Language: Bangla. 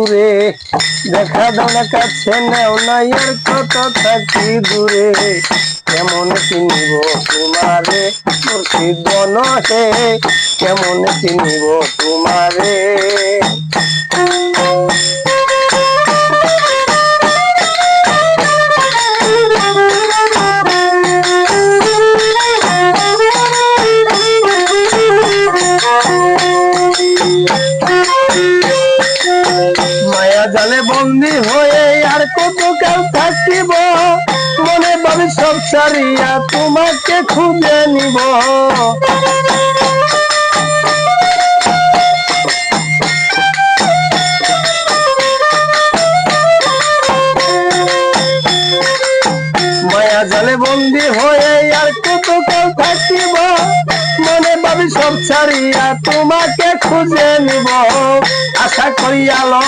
দূরে, দেখা দাও না কাছে নেও না আর কত থাকি দূরে। কেমন চিনিব তোমারে মুর্শিদ বনহে, কেমন চিনিব তোমারে। মায়া জালে বন্দি হয়ে আর কত কাল থাকিব, মনে ভাবি সব ছাড়িয়া তোমাকে খুঁজে নিব। মায়া জালে বন্দি হয়ে আর কত কাল থাকিব, মনে ভাবি সব ছাড়িয়া তোমাকে খুঁজে নিব। আশা করি আলো